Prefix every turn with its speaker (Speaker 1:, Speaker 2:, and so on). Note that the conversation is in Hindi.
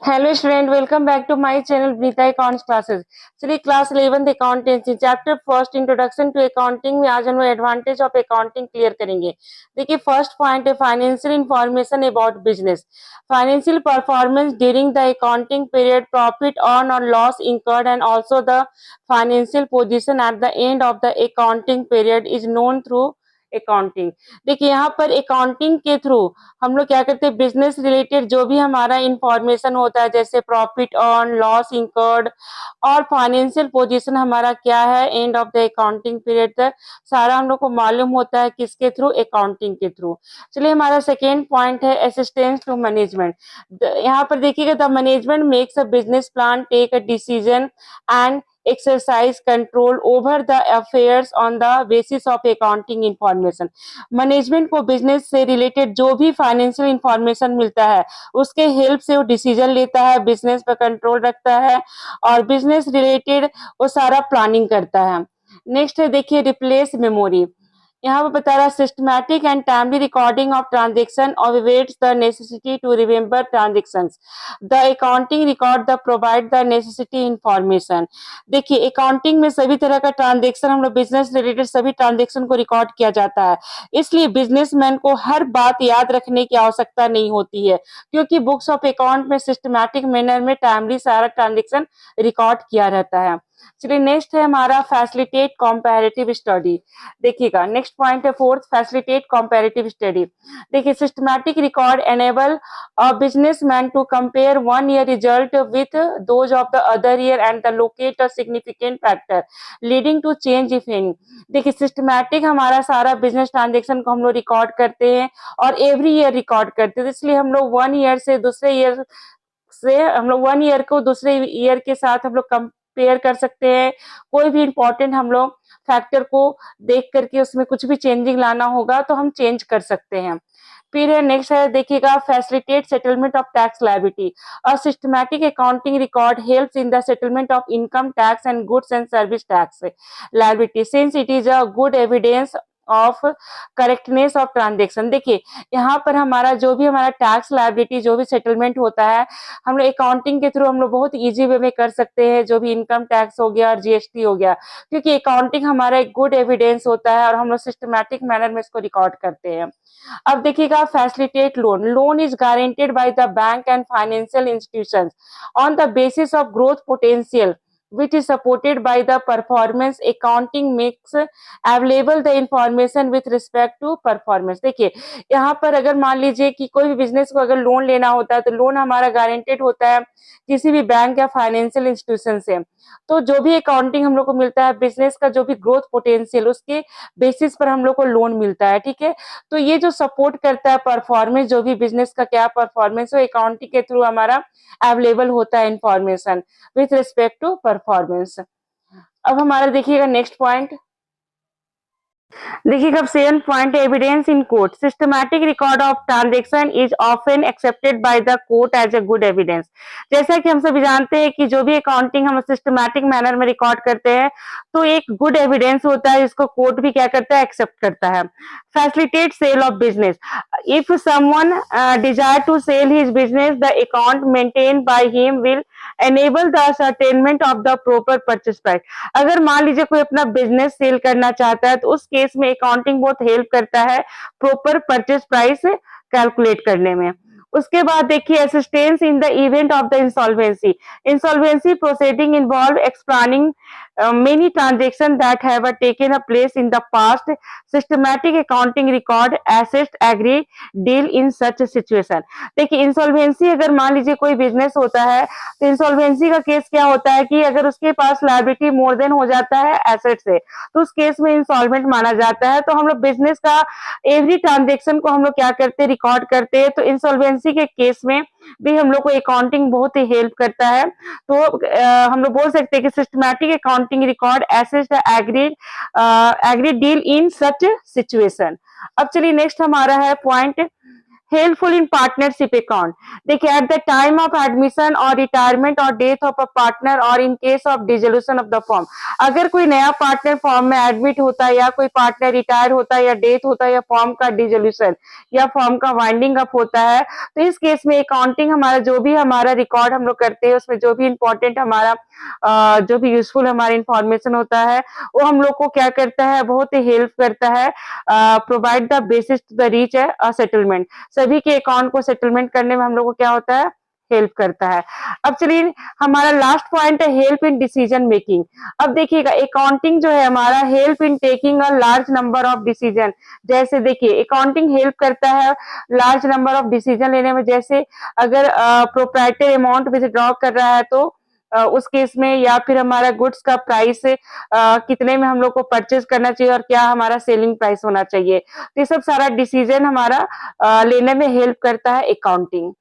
Speaker 1: Hello student, welcome back to my channel ब्रीता अकाउंट्स क्लासेस। चलिए class 11th accountancy chapter first introduction to accounting में आज हम लोग एडवांटेज ऑफ अकाउंटिंग क्लियर करेंगे। देखिए फर्स्ट पॉइंट है financial information about business. Financial performance during the accounting period, profit earn और loss incurred and also the financial position at the end of the accounting period is known through accounting. देखिए यहाँ पर अकाउंटिंग के थ्रू हम लोग क्या करते हैं, बिजनेस रिलेटेड जो भी हमारा इंफॉर्मेशन होता है जैसे प्रॉफिट अर्न, लॉस इंकर्ड और फाइनेंशियल पोजीशन हमारा क्या है and of the accounting period तक, सारा हम लोग को मालूम होता है किसके थ्रू, अकाउंटिंग के थ्रू। चलिए हमारा सेकेंड पॉइंट है असिस्टेंस टू मैनेजमेंट। यहाँ पर देखिएगा the management makes a business plan, take a decision and exercise control over the affairs on the basis of accounting information। Management को बिजनेस से रिलेटेड जो भी फाइनेंशियल इंफॉर्मेशन मिलता है उसके हेल्प से वो डिसीजन लेता है, बिजनेस पर कंट्रोल रखता है और बिजनेस रिलेटेड वो सारा प्लानिंग करता है। नेक्स्ट है देखिए रिप्लेस मेमोरी। यहाँ पर बता रहा है systematic and timely recording of transaction obviates the necessity to remember transactions. The accounting record the provide the necessity information. देखिए अकाउंटिंग में सभी तरह का ट्रांजेक्शन हम लोग बिजनेस रिलेटेड सभी ट्रांजेक्शन को रिकॉर्ड किया जाता है, इसलिए बिजनेसमैन को हर बात याद रखने की आवश्यकता नहीं होती है क्योंकि बुक्स ऑफ अकाउंट में सिस्टमैटिक मैनर में टाइमली सारा ट्रांजेक्शन रिकॉर्ड किया रहता है। चलिए नेक्स्ट है हमारा फैसिलिटेट कॉम्पैरेटिव स्टडी। देखिएगा नेक्स्ट पॉइंट है फोर्थ फैसिलिटेट कॉम्पैरेटिव स्टडी। देखिए systematic record enable a businessman to compare one year result with those of the other year and the locate a significant factor leading to change if any. देखिए सिस्टमैटिक हमारा सारा बिजनेस ट्रांजेक्शन को हम लोग रिकॉर्ड करते हैं और एवरी ईयर रिकॉर्ड करते हैं, तो इसलिए हम लोग वन ईयर को दूसरे ईयर के साथ हम लोग कंपेयर कर सकते हैं। कोई भी इंपॉर्टेंट हम लोग फैक्टर को देख करके उसमें कुछ भी चेंजिंग लाना होगा तो हम चेंज कर सकते हैं। फिर है नेक्स्ट है देखिएगा facilitate settlement of tax liability. A systematic accounting record helps in the settlement of income tax and goods and service tax liability since it is a good evidence of correctness of transaction. देखिए यहाँ पर हमारा जो भी हमारा टैक्स लायबिलिटी जो भी सेटलमेंट होता है हम लोग अकाउंटिंग के थ्रू हम लोग बहुत इजी वे में कर सकते हैं, जो भी इनकम टैक्स हो गया और जीएसटी हो गया, क्योंकि अकाउंटिंग हमारा एक गुड एविडेंस होता है और हम लोग सिस्टमैटिक मैनर में इसको रिकॉर्ड करते हैं। अब देखिएगा facilitate loan. Loan is guaranteed by the bank and financial institutions on the basis of growth potential which is supported by the performance accounting makes available the information with respect to performance। देखिए यहाँ पर अगर मान लीजिए कि कोई भी बिजनेस को अगर लोन लेना होता है तो लोन हमारा गारंटेड होता है किसी भी बैंक या फाइनेंशियल इंस्टीट्यूशन से, तो जो भी अकाउंटिंग हम लोग को मिलता है बिजनेस का जो भी ग्रोथ पोटेंशियल उसके बेसिस पर हम लोग को लोन मिलता है, ठीक है। तो ये जो सपोर्ट करता है परफॉर्मेंस, जो भी बिजनेस का क्या परफॉर्मेंस हो अकाउंटिंग के थ्रू हमारा अवेलेबल होता है information with respect to performance. अब हमारा देखिएगा नेक्स्ट पॉइंट, देखिएगा seven point evidence in court. Systematic record of transaction is often accepted by the court as a good evidence. जैसा कि हम सभी जानते हैं कि जो भी अकाउंटिंग हम सिस्टमैटिक मैनर में रिकॉर्ड करते हैं तो एक गुड एविडेंस होता है, इसको कोर्ट भी क्या करता है, एक्सेप्ट करता है। Facilitate sale of business. If someone desire to sell his business the account maintain by him will enable the ascertainment of the proper purchase price. अगर मान लीजिए कोई अपना बिजनेस सेल करना चाहता है तो उस केस में अकाउंटिंग बहुत हेल्प करता है प्रॉपर परचेज प्राइस कैलकुलेट करने में। उसके बाद देखिए assistance in the event of the insolvency. Insolvency proceeding involve explaining many transactions that have taken a place in the past. Systematic accounting record assist agree deal in such a situation। देखिए इंसॉल्वेंसी अगर मान लीजिए कोई बिजनेस होता है तो इंसॉल्वेंसी का केस क्या होता है कि अगर उसके पास लायबिलिटी मोर देन हो जाता है एसेट से तो उस केस में इंसॉल्वेंट माना जाता है। तो हम लोग बिजनेस का एवरी ट्रांजेक्शन को हम लोग क्या करते हैं, रिकॉर्ड करते हैं। तो इंसॉल्वेंसी के केस में भी हम लोग को अकाउंटिंग बहुत ही हेल्प करता है। तो हम लोग बोल सकते हैं कि systematic accounting record assist agree deal in such situation. अब चलिए नेक्स्ट हमारा है point helpful in partnership account. देखिए at the time of admission और रिटायरमेंट और डेथ ऑफ अ पार्टनर और in case of dissolution of the firm, अगर कोई नया पार्टनर फॉर्म में एडमिट होता है या कोई पार्टनर रिटायर होता है या डेथ होता है या फॉर्म का डिसोल्यूशन या फॉर्म का वाइंडिंग अप होता है, तो इस केस में अकाउंटिंग हमारा जो भी हमारा रिकॉर्ड हम लोग करते हैं उसमें जो भी इंपॉर्टेंट हमारा जो भी यूजफुल हमारा इंफॉर्मेशन होता है वो हम लोग को क्या करता है, बहुत ही हेल्प करता है, provide the basis to the reach a settlement. सभी के अकाउंट को सेटलमेंट करने में हम लोग को क्या होता है, हेल्प करता है। अब चलिए हमारा लास्ट पॉइंट है हेल्प इन डिसीजन मेकिंग। अब देखिएगा अकाउंटिंग जो है हमारा help in taking a large number of decision. जैसे देखिए अकाउंटिंग हेल्प करता है लार्ज नंबर ऑफ डिसीजन लेने में। जैसे अगर प्रोप्राइटर अमाउंट विथड्रॉ कर रहा है तो उस केस में, या फिर हमारा गुड्स का प्राइस कितने में हम लोग को परचेज करना चाहिए और क्या हमारा सेलिंग प्राइस होना चाहिए, तो ये सब सारा डिसीजन हमारा लेने में हेल्प करता है अकाउंटिंग।